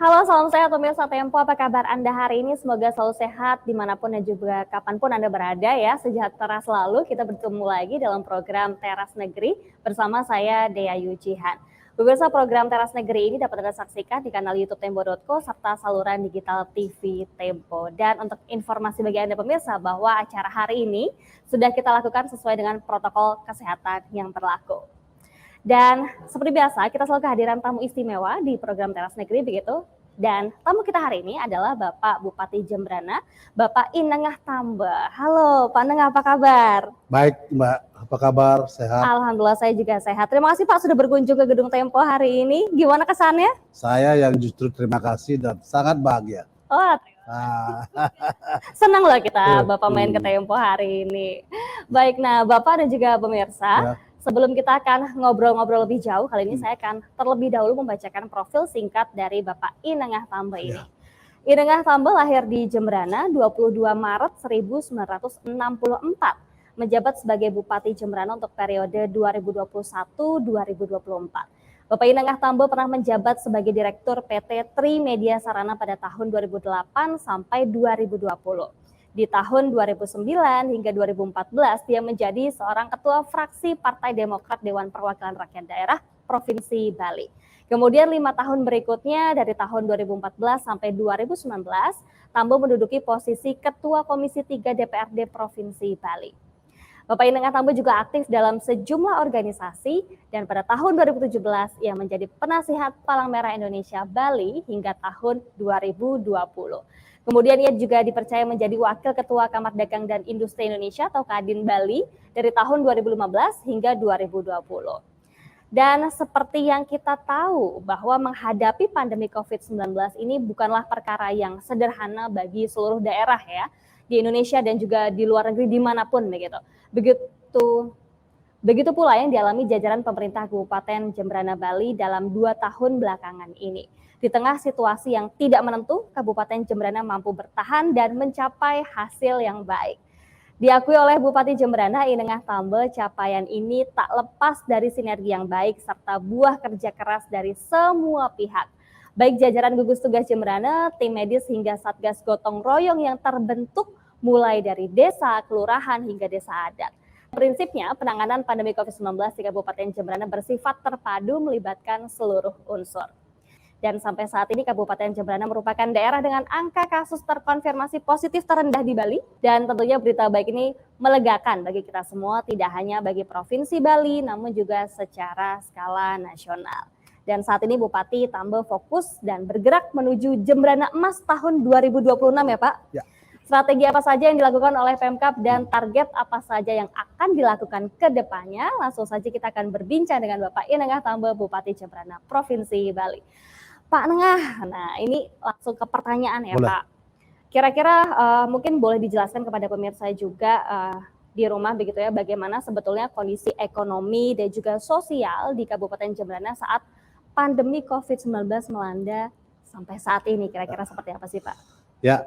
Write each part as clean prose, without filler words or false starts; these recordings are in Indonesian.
Halo, salam sehat pemirsa Tempo. Apa kabar Anda hari ini? Semoga selalu sehat dimanapun dan juga kapanpun Anda berada ya. Sejahtera selalu. Kita bertemu lagi dalam program Teras Negeri bersama saya Dea Yujihan. Pemirsa, program Teras Negeri ini dapat Anda saksikan di kanal YouTube Tempo.co serta saluran digital TV Tempo. Dan untuk informasi bagi Anda pemirsa bahwa acara hari ini sudah kita lakukan sesuai dengan protokol kesehatan yang berlaku. Dan seperti biasa, kita selalu kehadiran tamu istimewa di program Teras Negeri begitu. Dan tamu kita hari ini adalah Bapak Bupati Jembrana, Bapak Inengah Tambe. Halo, Pak Inengah, apa kabar? Baik, Mbak. Apa kabar? Sehat? Alhamdulillah, saya juga sehat. Terima kasih Pak sudah berkunjung ke Gedung Tempo hari ini. Gimana kesannya? Saya yang justru terima kasih dan sangat bahagia. Oh, senang loh kita Bapak main ke Tempo hari ini. Baik, nah Bapak dan juga pemirsa, sebelum kita akan ngobrol-ngobrol lebih jauh, kali ini saya akan terlebih dahulu membacakan profil singkat dari Bapak Inengah Tambe ini. Inengah Tambe lahir di Jembrana 22 Maret 1964, menjabat sebagai Bupati Jembrana untuk periode 2021-2024. Bapak Inengah Tambe pernah menjabat sebagai Direktur PT Trimedia Sarana pada tahun 2008 sampai 2020. Di tahun 2009 hingga 2014, dia menjadi seorang ketua fraksi Partai Demokrat Dewan Perwakilan Rakyat Daerah Provinsi Bali. Kemudian 5 tahun berikutnya, dari tahun 2014 sampai 2019, Tambe menduduki posisi Ketua Komisi 3 DPRD Provinsi Bali. Bapak Inengah Tambe juga aktif dalam sejumlah organisasi dan pada tahun 2017 ia menjadi penasihat Palang Merah Indonesia Bali hingga tahun 2020. Kemudian ia juga dipercaya menjadi Wakil Ketua Kamar Dagang dan Industri Indonesia atau Kadin Bali dari tahun 2015 hingga 2020. Dan seperti yang kita tahu bahwa menghadapi pandemi COVID-19 ini bukanlah perkara yang sederhana bagi seluruh daerah ya, di Indonesia dan juga di luar negeri dimanapun begitu. Begitu pula yang dialami jajaran pemerintah Kabupaten Jembrana Bali dalam 2 tahun belakangan ini. Di tengah situasi yang tidak menentu, Kabupaten Jembrana mampu bertahan dan mencapai hasil yang baik. Diakui oleh Bupati Jembrana Inengah Tambe, capaian ini tak lepas dari sinergi yang baik serta buah kerja keras dari semua pihak. Baik jajaran gugus tugas Jembrana, tim medis hingga Satgas Gotong Royong yang terbentuk mulai dari desa, kelurahan hingga desa adat. Prinsipnya, penanganan pandemi COVID-19 di Kabupaten Jembrana bersifat terpadu melibatkan seluruh unsur. Dan sampai saat ini Kabupaten Jembrana merupakan daerah dengan angka kasus terkonfirmasi positif terendah di Bali. Dan tentunya berita baik ini melegakan bagi kita semua, tidak hanya bagi Provinsi Bali, namun juga secara skala nasional. Dan saat ini Bupati Tambe fokus dan bergerak menuju Jembrana Emas tahun 2026 ya Pak? Ya. Strategi apa saja yang dilakukan oleh Pemkab dan target apa saja yang akan dilakukan ke depannya? Langsung saja kita akan berbincang dengan Bapak Inengah Tambe, Bupati Jembrana Provinsi Bali. Pak Inengah, nah ini langsung ke pertanyaan ya Pak. Kira-kira mungkin boleh dijelaskan kepada pemirsa juga di rumah begitu ya, bagaimana sebetulnya kondisi ekonomi dan juga sosial di Kabupaten Jembrana saat pandemi COVID-19 melanda sampai saat ini, kira-kira seperti apa sih Pak? Ya,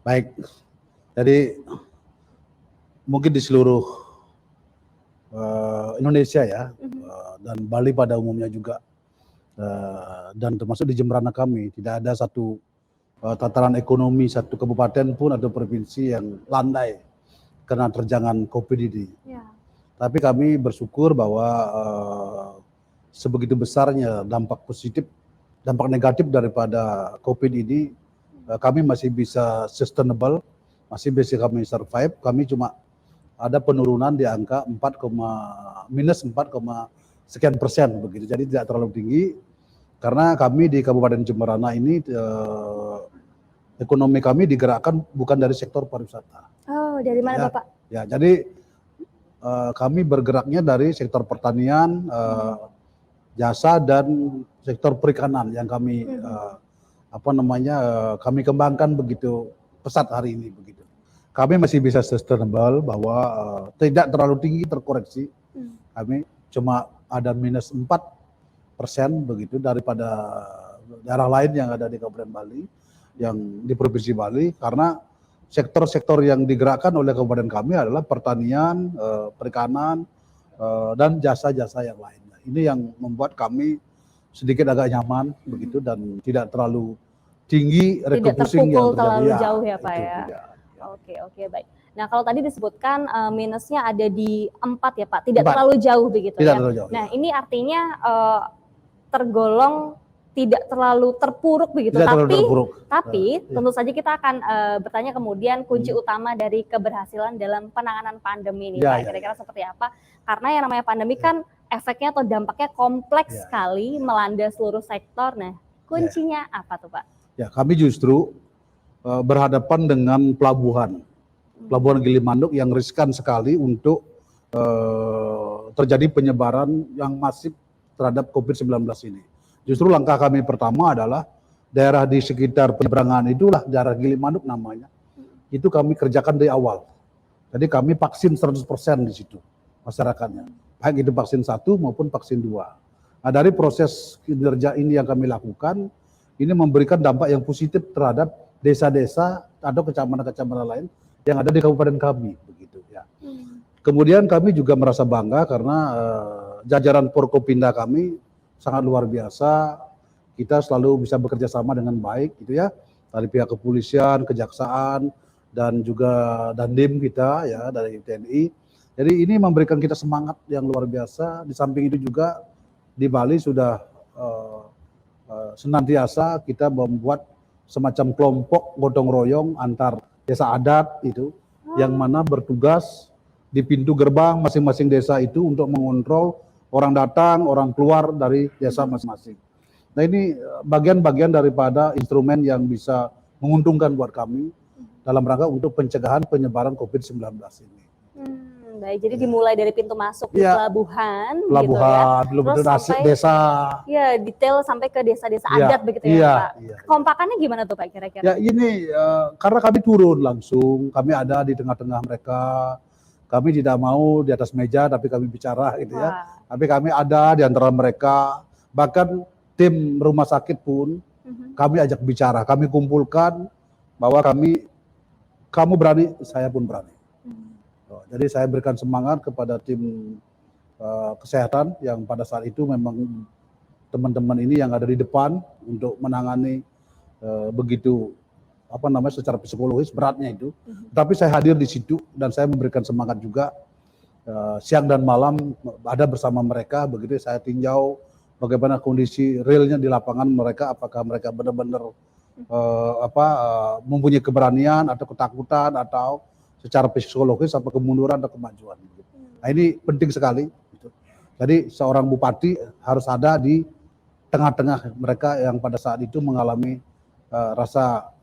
baik. Jadi mungkin di seluruh Indonesia ya, dan Bali pada umumnya juga, dan termasuk di Jembrana kami, tidak ada satu tataran ekonomi satu kabupaten pun atau provinsi yang landai karena terjangan COVID ini. Ya. Tapi kami bersyukur bahwa sebegitu besarnya dampak positif, dampak negatif daripada COVID ini, kami masih bisa sustainable, masih bisa kami survive. Kami cuma ada penurunan di angka minus 4, sekian persen begitu. Jadi tidak terlalu tinggi karena kami di Kabupaten Jembrana ini ekonomi kami digerakkan bukan dari sektor pariwisata. Oh, dari mana Bapak? Ya, jadi kami bergeraknya dari sektor pertanian, jasa dan sektor perikanan yang kami kami kembangkan begitu pesat hari ini begitu. Kami masih bisa sustainable bahwa tidak terlalu tinggi terkoreksi. Kami cuma ada minus 4% begitu daripada daerah lain yang ada di Kabupaten Bali, yang di Provinsi Bali, karena sektor-sektor yang digerakkan oleh kabupaten kami adalah pertanian, perikanan, dan jasa-jasa yang lainnya. Ini yang membuat kami sedikit agak nyaman begitu dan tidak terlalu tinggi Tidak refocusing terpukul yang terlalu terjadi. jauh ya Pak itu ya. tidak. Oke, baik. Nah kalau tadi disebutkan minusnya ada di 4 ya Pak, tidak 4. terlalu jauh begitu Tidak ya. terlalu jauh. Nah ini artinya tergolong tidak terlalu terpuruk begitu, Tidak terlalu terpuruk. tapi tentu saja kita akan bertanya kemudian kunci utama dari keberhasilan dalam penanganan pandemi ini Pak, kira-kira seperti apa? Karena yang namanya pandemi kan efeknya atau dampaknya kompleks sekali, melanda seluruh sektor. Nah kuncinya apa tuh Pak? Ya, kami justru berhadapan dengan pelabuhan Gilimanuk yang riskan sekali untuk terjadi penyebaran yang masif terhadap COVID-19 ini. Justru langkah kami pertama adalah daerah di sekitar penyeberangan itulah daerah Gilimanuk namanya. Itu kami kerjakan dari awal. Jadi kami vaksin 100% di situ masyarakatnya. Baik itu vaksin 1 maupun vaksin 2. Nah, dari proses kinerja ini yang kami lakukan, ini memberikan dampak yang positif terhadap desa-desa atau kecamatan-kecamatan lain yang ada di kabupaten kami begitu ya. Kemudian kami juga merasa bangga karena jajaran Forkopimda kami sangat luar biasa. Kita selalu bisa bekerja sama dengan baik gitu ya, dari pihak kepolisian, kejaksaan dan juga Dandim kita ya dari TNI. Jadi ini memberikan kita semangat yang luar biasa. Di samping itu juga di Bali sudah senantiasa kita membuat semacam kelompok gotong royong antar desa adat itu yang mana bertugas di pintu gerbang masing-masing desa itu untuk mengontrol orang datang, orang keluar dari desa masing-masing. Nah ini bagian-bagian daripada instrumen yang bisa menguntungkan buat kami dalam rangka untuk pencegahan penyebaran COVID-19 ini. Baik, jadi dimulai dari pintu masuk di pelabuhan gitu ya. Terus sampai desa. Ya, detail sampai ke desa-desa adat begitu ya Pak. Kompakannya gimana tuh Pak kira-kira? Ya ini karena kami turun langsung, kami ada di tengah-tengah mereka. Kami tidak mau di atas meja, tapi kami bicara gitu ya. Tapi kami ada di antara mereka, bahkan tim rumah sakit pun kami ajak bicara, kami kumpulkan bahwa kamu berani, saya pun berani. Jadi saya berikan semangat kepada tim kesehatan yang pada saat itu memang teman-teman ini yang ada di depan untuk menangani begitu secara psikologis beratnya itu. Tapi saya hadir di situ dan saya memberikan semangat juga siang dan malam ada bersama mereka. Begitu saya tinjau bagaimana kondisi realnya di lapangan mereka, apakah mereka benar-benar mempunyai keberanian atau ketakutan atau secara psikologis apa kemunduran atau kemajuan. Nah ini penting sekali. Jadi seorang bupati harus ada di tengah-tengah mereka yang pada saat itu mengalami rasa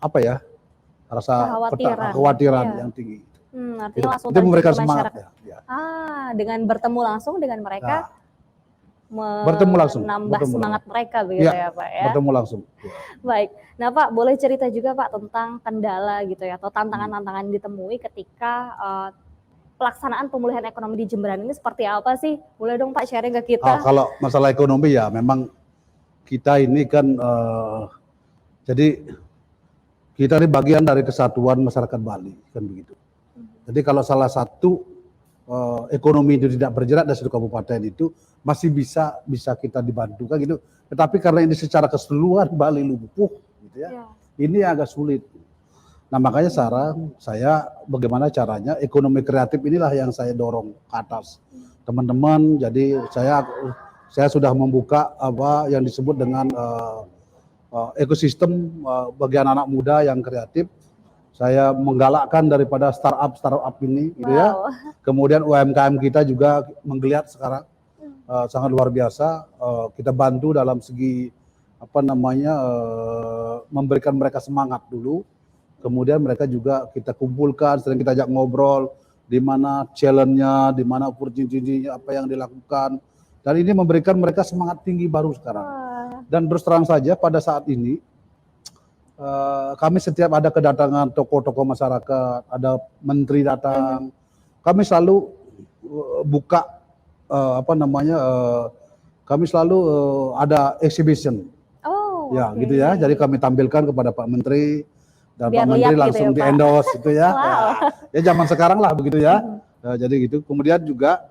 kekhawatiran yang tinggi. Artinya langsung itu memberikan semangat ya. Dengan bertemu langsung dengan mereka, menambah semangat mereka begitu ya Pak ya. Bertemu langsung. Baik. Nah Pak, boleh cerita juga Pak tentang kendala gitu ya atau tantangan-tantangan ditemui ketika pelaksanaan pemulihan ekonomi di Jemberan ini seperti apa sih? Boleh dong Pak sharing ke kita. Kalau masalah ekonomi ya memang kita ini kan jadi kita ini bagian dari kesatuan masyarakat Bali kan begitu. Jadi kalau salah satu ekonomi itu tidak bergerak dari satu kabupaten itu masih bisa kita dibantu kan gitu. Tetapi karena ini secara keseluruhan Bali lumpuh gitu ya. Ini agak sulit. Nah makanya saya bagaimana caranya ekonomi kreatif inilah yang saya dorong ke atas teman-teman. Jadi saya sudah membuka apa yang disebut dengan ekosistem bagi anak-anak muda yang kreatif. Saya menggalakkan daripada startup ini gitu ya. Kemudian UMKM kita juga menggeliat sekarang sangat luar biasa. Kita bantu dalam segi memberikan mereka semangat dulu. Kemudian mereka juga kita kumpulkan, sering kita ajak ngobrol di mana challenge-nya, di mana opportunity-nya, apa yang dilakukan. Dan ini memberikan mereka semangat tinggi baru sekarang. Dan terus terang saja pada saat ini kami setiap ada kedatangan tokoh-tokoh masyarakat, ada menteri datang, kami selalu buka kami selalu ada exhibition. Gitu ya. Jadi kami tampilkan kepada Pak Menteri dan Pak Menteri langsung gitu ya, di endorse itu ya. Ya zaman sekarang lah begitu ya. Jadi gitu. Kemudian juga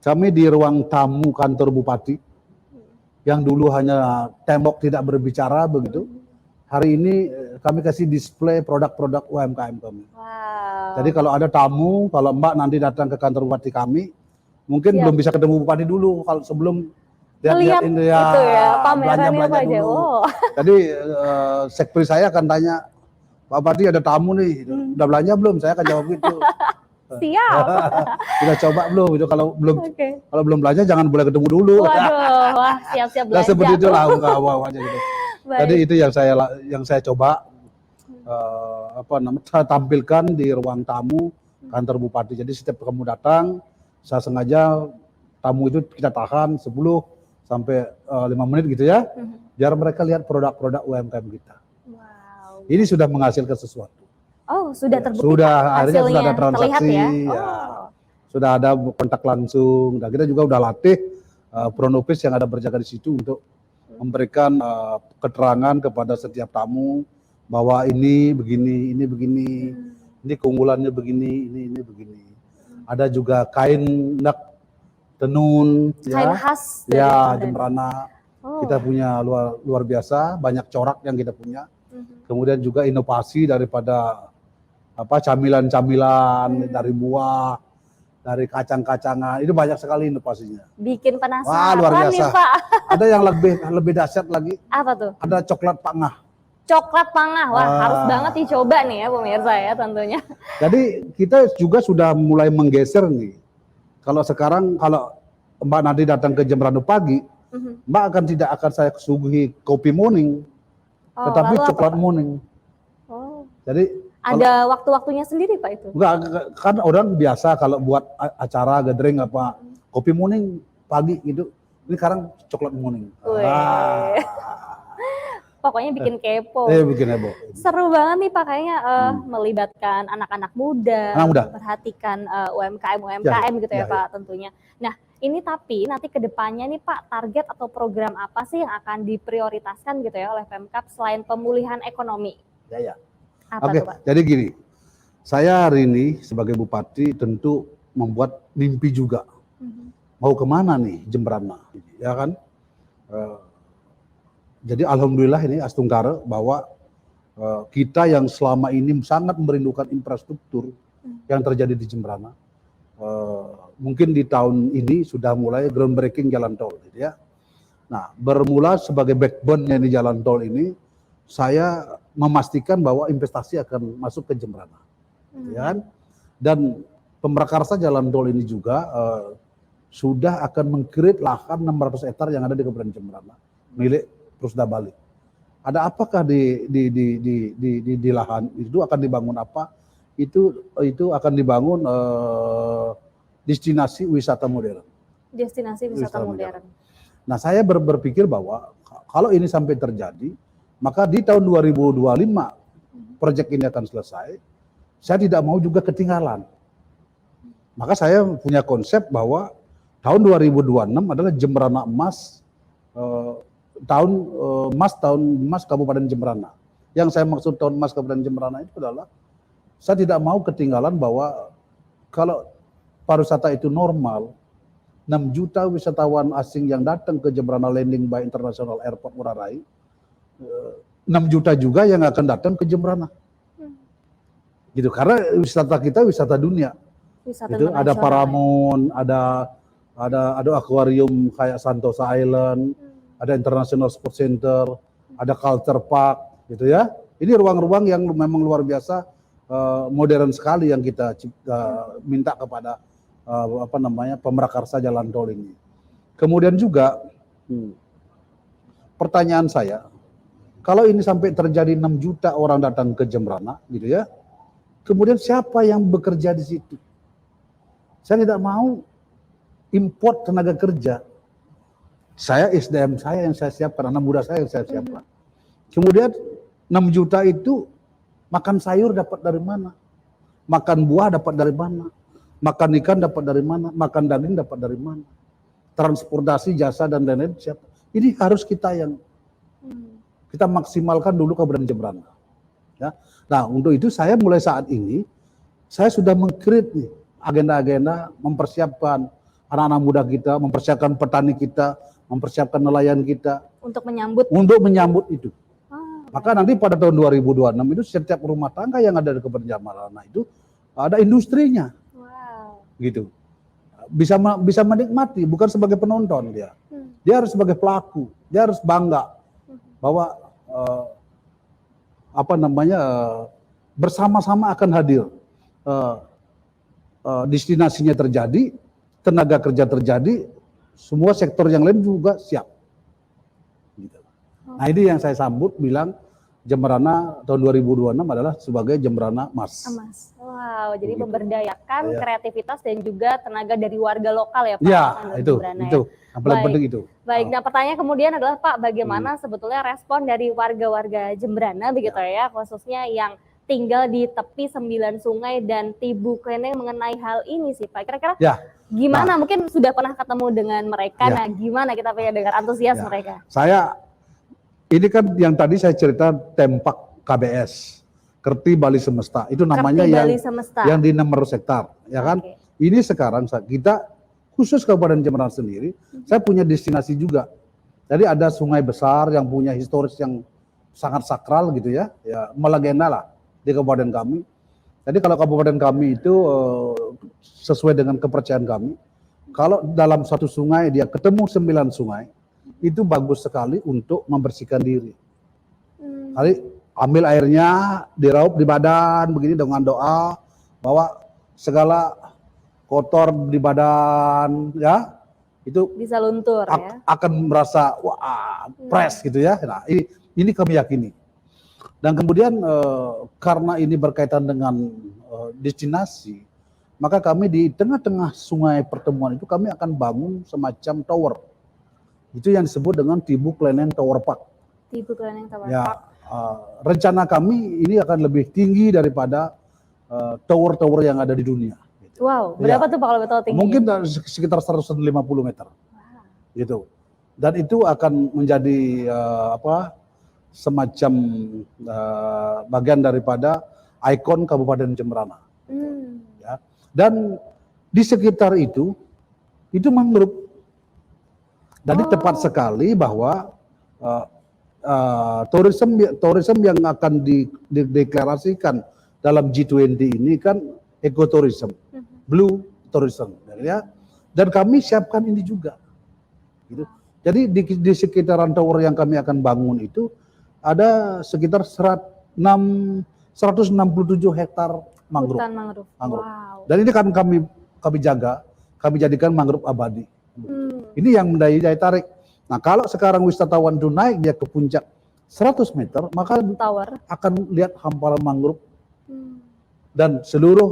kami di ruang tamu kantor Bupati yang dulu hanya tembok tidak berbicara begitu. Hari ini kami kasih display produk-produk UMKM kami. Wow. Jadi kalau ada tamu, kalau Mbak nanti datang ke kantor bupati kami, mungkin Siap. belum bisa ketemu bupati dulu kalau sebelum Lihat lihat ini ya, itu ya, pamerannya belanja-belanja apa aja. dulu. Oh. Jadi sekretari saya akan tanya, Pak Bupati ada tamu nih, udah belanja belum? Saya akan jawab gitu. Siap. Udah coba belum? Itu kalau Oke. belum belanja jangan boleh ketemu dulu. Waduh, wah siap-siap Nah, belanja. seperti itu tuh. lah aja gitu. Baik. Jadi itu yang saya coba saya tampilkan di ruang tamu kantor bupati. Jadi setiap kamu datang, saya sengaja tamu itu kita tahan 10 sampai 5 menit gitu ya, biar mereka lihat produk-produk UMKM kita. Wow. Ini sudah menghasilkan sesuatu. Oh, sudah Ya, terbukti. sudah, Pak, akhirnya sudah ada hasilnya transaksi, terlihat ya. ya. Oh. Sudah ada kontak langsung. Dan kita juga udah latih front office yang ada berjaga di situ untuk memberikan keterangan kepada setiap tamu bahwa ini begini, ini keunggulannya begini, ini begini. Ada juga kain nak tenun, Kain ya, khas dari ya Jemberana. Jemberana. Oh. Kita punya luar biasa, banyak corak yang kita punya. Kemudian juga inovasi daripada camilan-camilan dari buah, dari kacang-kacangan, itu banyak sekali inovasinya. Bikin penasaran. Wah, luar biasa. Nih, Pak. Ada yang lebih dahsyat lagi. Apa tuh? Ada coklat pangah. Coklat pangah. Wah, harus banget dicoba nih ya pemirsa ya tentunya. Jadi kita juga sudah mulai menggeser nih. Kalau sekarang kalau Mbak nanti datang ke Jemberana pagi, Mbak tidak akan saya suguhi kopi morning, tetapi lalu apa, coklat Pak? morning. Oh. Jadi Ada waktu-waktunya sendiri Pak itu? enggak, kan orang biasa kalau buat acara gathering apa kopi morning pagi gitu. Ini sekarang coklat morning. Wih. Pokoknya bikin kepo. Bikin heboh. Seru banget nih Pak kayaknya melibatkan anak-anak muda, Anak muda. memperhatikan UMKM gitu ya, ya, Pak tentunya. Nah ini tapi nanti kedepannya nih Pak target atau program apa sih yang akan diprioritaskan gitu ya oleh Pemkab selain pemulihan ekonomi? Ya. Apa Oke, tuh Pak? jadi gini, saya hari ini sebagai bupati tentu membuat mimpi juga. Mau kemana nih Jemberana, ya kan? Jadi alhamdulillah ini Astungkara bahwa kita yang selama ini sangat merindukan infrastruktur yang terjadi di Jemberana, mungkin di tahun ini sudah mulai groundbreaking jalan tol, gitu ya. Nah, bermula sebagai backbone-nya di jalan tol ini, saya memastikan bahwa investasi akan masuk ke Jemberana, ya kan? Dan pemrakarsa jalan tol ini juga sudah akan meng-create lahan 600 hektar yang ada di Kabupaten Jemberana milik Rusda Bali. Ada apakah di lahan itu akan dibangun apa? Itu akan dibangun destinasi wisata modern. Destinasi wisata modern. Nah, saya berpikir bahwa kalau ini sampai terjadi, maka di tahun 2025 proyek ini akan selesai. Saya tidak mau juga ketinggalan. Maka saya punya konsep bahwa tahun 2026 adalah Jemberana Emas, tahun emas Kabupaten Jemberana. Yang saya maksud tahun emas Kabupaten Jemberana itu adalah saya tidak mau ketinggalan bahwa kalau pariwisata itu normal, 6 juta wisatawan asing yang datang ke Jemberana Landing by International Airport Ngurah Rai, 6 juta juga yang akan datang ke Jemberana. Gitu, karena wisata kita wisata dunia. Wisata Itu ada Paramount, ada akuarium kayak Santosa Island, ada International Sports Center, ada Culture Park, gitu ya. Ini ruang-ruang yang memang luar biasa, modern sekali yang kita minta kepada pemrakarsa jalan tol ini. Kemudian juga pertanyaan saya, kalau ini sampai terjadi 6 juta orang datang ke Jemberana, gitu ya, kemudian siapa yang bekerja di situ? Saya tidak mau import tenaga kerja. Saya SDM saya yang saya siapkan, anak muda saya yang saya siapkan. Kemudian 6 juta itu makan sayur dapat dari mana? Makan buah dapat dari mana? Makan ikan dapat dari mana? Makan daging dapat dari mana? Transportasi, jasa dan lain-lain siapa? Ini harus kita yang kita maksimalkan dulu Kabupaten Jemberana. Ya. Nah, untuk itu saya mulai saat ini saya sudah meng-create nih agenda-agenda mempersiapkan anak-anak muda kita, mempersiapkan petani kita, mempersiapkan nelayan kita Untuk menyambut. itu. Ah, Maka nanti pada tahun 2026 itu setiap rumah tangga yang ada di Kabupaten Jembrana itu ada industrinya, wow. gitu. Bisa menikmati, bukan sebagai penonton dia. Dia harus sebagai pelaku, dia harus bangga bahwa bersama-sama akan hadir. Destinasinya terjadi, tenaga kerja terjadi, semua sektor yang lain juga siap. Gitu. Nah ini yang saya sambut bilang Jembrana tahun 2026 adalah sebagai Jembrana Emas. Emas. Wow, jadi Begitu. memberdayakan Ya. kreativitas dan juga tenaga dari warga lokal ya Pak. Ya, Di itu, Jembrana, itu. Yang paling Baik. penting itu. Baik, nah pertanyaan kemudian adalah Pak, bagaimana sebetulnya respon dari warga-warga Jembrana begitu ya, khususnya yang tinggal di tepi 9 sungai dan Tibu Kleneng mengenai hal ini sih Pak. Kira-kira Ya. gimana? Mungkin sudah pernah ketemu dengan mereka, Ya. nah gimana kita pengen dengar antusias Ya. mereka? Ini kan yang tadi saya cerita Tempak KBS, Kerti Bali Semesta. Itu namanya Kerti Bali Semesta. yang di 600 hektar, ya kan? Oke. Ini sekarang kita khusus Kabupaten Jembrana sendiri, saya punya destinasi juga. Jadi ada sungai besar yang punya historis yang sangat sakral gitu ya, melegenda lah di kabupaten kami. Jadi kalau kabupaten kami itu sesuai dengan kepercayaan kami, kalau dalam satu sungai dia ketemu 9 sungai, itu bagus sekali untuk membersihkan diri. Kali ambil airnya, diraup di badan begini dengan doa bahwa segala kotor di badan ya itu Bisa luntur ya. akan merasa wah fresh gitu ya. Nah, ini kami yakini. Dan kemudian karena ini berkaitan dengan destinasi, maka kami di tengah-tengah sungai pertemuan itu kami akan bangun semacam tower. Itu yang disebut dengan Tibu Kleneng Tower Park. Tibu Kleneng Tower Ya, Park. rencana kami ini akan lebih tinggi daripada tower-tower yang ada di dunia. Wow, berapa tuh Pak kalau betul tinggi? Mungkin sekitar 150 meter. Gitu. Dan itu akan menjadi semacam bagian daripada ikon Kabupaten Jembrana. Ya. Dan di sekitar itu mangrove. Jadi tepat sekali bahwa tourism yang akan dideklarasikan dalam G20 ini kan ekoturism, blue tourism, ya. Dan kami siapkan ini juga. Gitu. Jadi di sekitaran tower yang kami akan bangun itu ada sekitar 167 hektar mangrove. Hutan mangrove. Wow. Dan ini kan kami jaga, kami jadikan mangrove abadi. Ini yang daya tarik. Nah kalau sekarang wisatawan itu naik dia ke puncak 100 meter, maka Tower akan lihat hamparan mangrove dan seluruh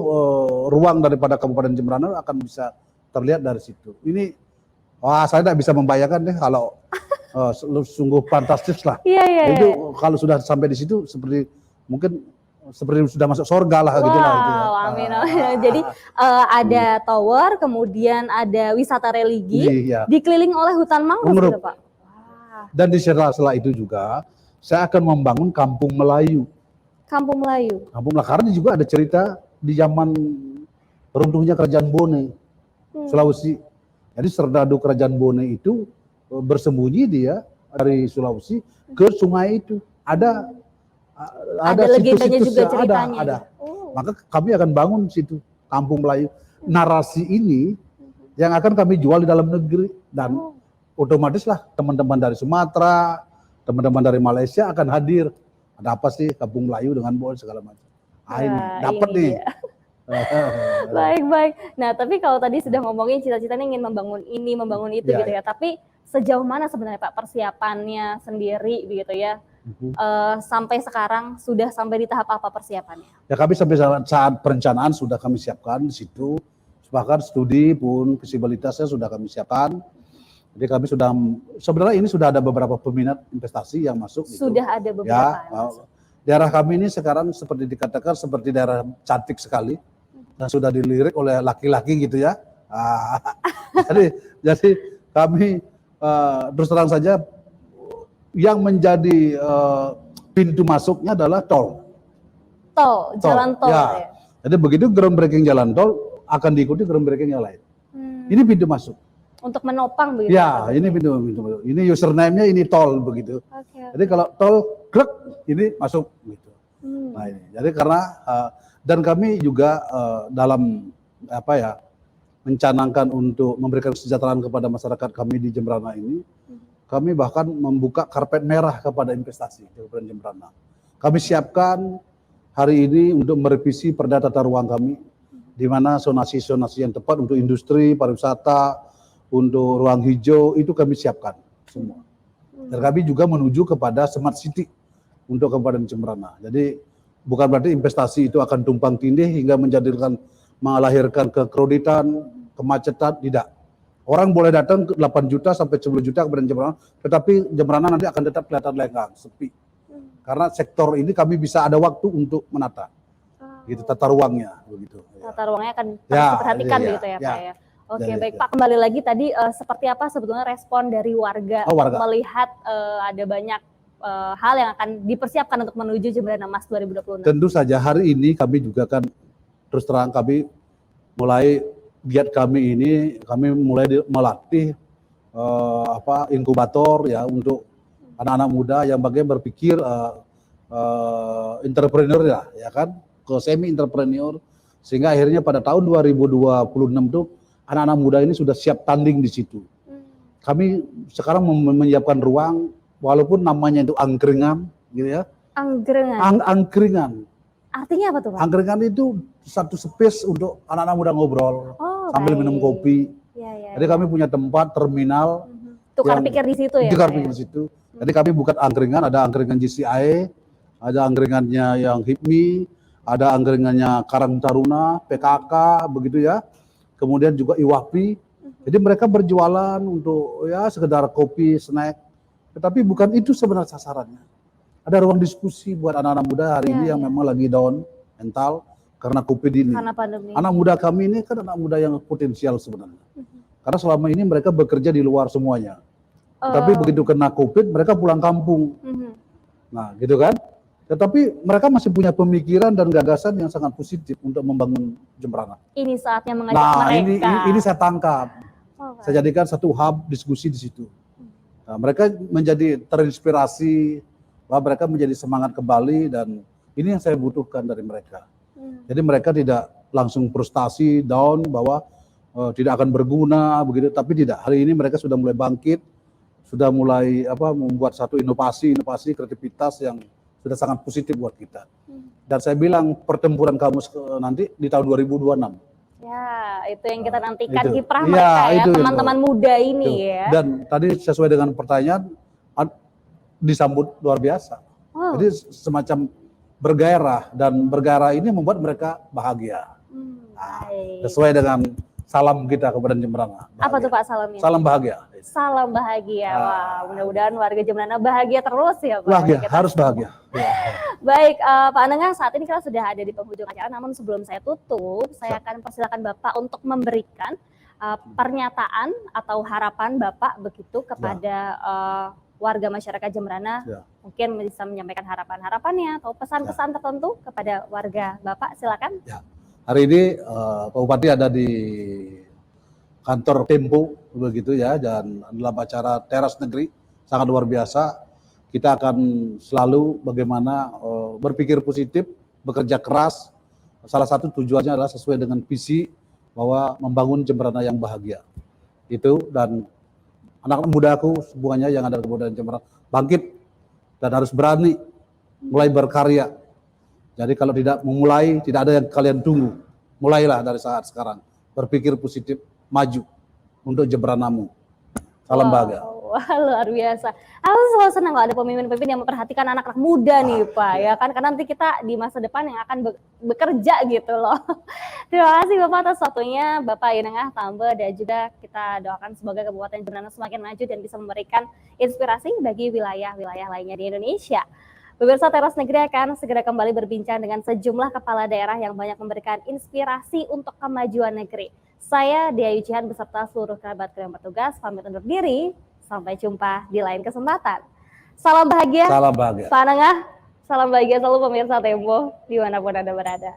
ruang daripada Kabupaten Jembrana akan bisa terlihat dari situ. Ini, saya tidak bisa membayangkan deh kalau sungguh fantastis lah. Iya. Itu kalau sudah sampai di situ mungkin seperti sudah masuk surga lah gitu lah. Gitu ya. Amin. Jadi ada tower, kemudian ada wisata religi, Iya. dikeliling oleh hutan mangrove gitu Pak. Dan di sela-sela itu juga saya akan membangun Kampung Melayu. Kampung Melayu. Kampung Melayu karena juga ada cerita di zaman runtuhnya Kerajaan Bone, Sulawesi. Jadi serdadu Kerajaan Bone itu bersembunyi dia dari Sulawesi ke sungai itu. Ada legendanya situs-situs juga ceritanya. ada. Maka kami akan bangun situ Kampung Melayu. Narasi ini yang akan kami jual di dalam negeri dan otomatis lah teman-teman dari Sumatera, teman-teman dari Malaysia akan hadir. Ada apa sih Kampung Melayu dengan Bon segala macam. Ini dapat nih. Baik. Nah, tapi kalau tadi sudah ngomongin cita-citanya ingin membangun ini, membangun itu gitu ya. Tapi sejauh mana sebenarnya Pak persiapannya sendiri begitu ya? Sampai sekarang sudah sampai di tahap apa persiapannya? Ya kami sampai saat perencanaan sudah kami siapkan di situ. Bahkan studi pun visibilitasnya sudah kami siapkan. Jadi kami sebenarnya ini sudah ada beberapa peminat investasi yang masuk. Sudah gitu. ada beberapa. Ya, daerah kami ini sekarang seperti dikatakan seperti daerah cantik sekali dan sudah dilirik oleh laki-laki gitu ya. Jadi kami terus terang saja yang menjadi pintu masuknya adalah tol. Jalan tol ya. Jadi begitu groundbreaking jalan tol akan diikuti groundbreaking yang lain. Ini pintu masuk. untuk menopang begitu. Ya, ini pintu. Ini username-nya ini tol begitu. Oke. Jadi kalau tol klek ini masuk gitu. Nah ini. Jadi karena dan kami juga dalam apa ya mencanangkan untuk memberikan kesejahteraan kepada masyarakat kami di Jembrana ini, kami bahkan membuka karpet merah kepada investasi di Kabupaten Jembrana. Kami siapkan hari ini untuk merevisi Perda Tata Ruang kami, di mana zonasi-zonasi yang tepat untuk industri, pariwisata, untuk ruang hijau itu kami siapkan semua. Dan kami juga menuju kepada smart city untuk Kabupaten Jembrana. Jadi bukan berarti investasi itu akan tumpang tindih hingga melahirkan kekreditan, kemacetan, tidak. Orang boleh datang ke 8 juta sampai 10 juta Kabupaten Jembrana, tetapi Jembrana nanti akan tetap kelihatan lenggang, sepi. Karena sektor ini kami bisa ada waktu untuk menata. Gitu tata ruangnya begitu. Tata ruangnya akan Ya, diperhatikan iya, begitu ya, ya. Pak ya. Oke, Jadi, baik Pak, kembali lagi tadi seperti apa sebetulnya respon dari warga, warga. melihat ada banyak hal yang akan dipersiapkan untuk menuju Jembrana Mas 2026? Tentu saja hari ini kami juga kan terus terang kami mulai giat kami ini kami mulai melatih inkubator ya untuk anak-anak muda yang bagian berpikir entrepreneur ya kan ke semi entrepreneur, sehingga akhirnya pada tahun 2026 tuh anak-anak muda ini sudah siap tanding di situ. Kami sekarang menyiapkan ruang walaupun namanya itu angkringan gitu ya. Angkringan. Angkringan. Artinya apa tuh Pak? Angkringan itu satu space untuk anak-anak muda ngobrol sambil minum kopi. Ya. Jadi kami punya tempat terminal. Tukar pikir di situ ya. Tukar pikir di situ. Jadi kami bukan angkringan, ada angkringan GCI, ada angkringannya yang HIPMI, ada angkringannya Karang Taruna, PKK begitu ya. Kemudian juga IWAPI. Jadi mereka berjualan untuk ya sekedar kopi, snack. Tetapi bukan itu sebenarnya sasarannya. Ada ruang diskusi buat anak-anak muda hari ini yang memang lagi down mental karena COVID ini. Karena pandemi. Anak muda kami ini kan anak muda yang potensial sebenarnya. Karena selama ini mereka bekerja di luar semuanya. Tapi begitu kena COVID mereka pulang kampung. Nah gitu kan. Tetapi mereka masih punya pemikiran dan gagasan yang sangat positif untuk membangun Jembrana. Ini saatnya mengajak mereka. Ini saya tangkap. Saya jadikan satu hub diskusi di situ. Nah, mereka menjadi terinspirasi, bahwa mereka menjadi semangat kembali, dan ini yang saya butuhkan dari mereka. Jadi mereka tidak langsung frustasi, down, bahwa tidak akan berguna begitu, tapi tidak. Hari ini mereka sudah mulai bangkit, sudah mulai membuat satu inovasi kreativitas yang sudah sangat positif buat kita. Dan saya bilang pertempuran kamu nanti di tahun 2026. Ya, itu yang kita nantikan kiprah mereka ya, teman-teman muda ini ya. Dan tadi sesuai dengan pertanyaan, disambut luar biasa. Jadi semacam bergairah, dan bergairah ini membuat mereka bahagia. Sesuai dengan salam kita kepada Jembrana. Apa tuh Pak salamnya? Salam bahagia. Salam bahagia. Wah, mudah-mudahan warga Jembrana bahagia terus ya Pak. Bahagia, harus bahagia. Baik, Pak Anengah, saat ini kita sudah ada di penghujung acara, namun sebelum saya tutup, saya akan persilakan Bapak untuk memberikan pernyataan atau harapan Bapak begitu kepada warga masyarakat Jembrana. Mungkin bisa menyampaikan harapan-harapannya atau pesan-pesan tertentu kepada warga Bapak, silakan. Ya. Hari ini Pak Bupati ada di kantor Tempo begitu ya, dan dalam acara Teras Negeri sangat luar biasa. Kita akan selalu bagaimana berpikir positif, bekerja keras. Salah satu tujuannya adalah sesuai dengan visi bahwa membangun Jembrana yang bahagia. Itu, dan anak mudaku semuanya yang ada di Kabupaten Jembrana bangkit dan harus berani mulai berkarya. Jadi kalau tidak memulai, tidak ada yang kalian tunggu. Mulailah dari saat sekarang. Berpikir positif, maju untuk Jembranamu. Salam bahagia. Wah, luar biasa. Aku selalu senang kalau ada pemimpin-pemimpin yang memperhatikan anak-anak muda nih Pak, ya kan? Karena nanti kita di masa depan yang akan bekerja gitu loh. Terima kasih Bapak atas waktunya, Bapak Inengah Tambe, dan juga kita doakan semoga Kabupaten Jembrana semakin maju dan bisa memberikan inspirasi bagi wilayah-wilayah lainnya di Indonesia. Pemirsa, Teras Negeri akan segera kembali berbincang dengan sejumlah kepala daerah yang banyak memberikan inspirasi untuk kemajuan negeri. Saya Dea Yucihan beserta seluruh kerabat yang bertugas pamit undur diri. Sampai jumpa di lain kesempatan. Salam bahagia. Salam bahagia. Pak Anengah, salam bahagia selalu pemirsa Tempo dimanapun Anda berada.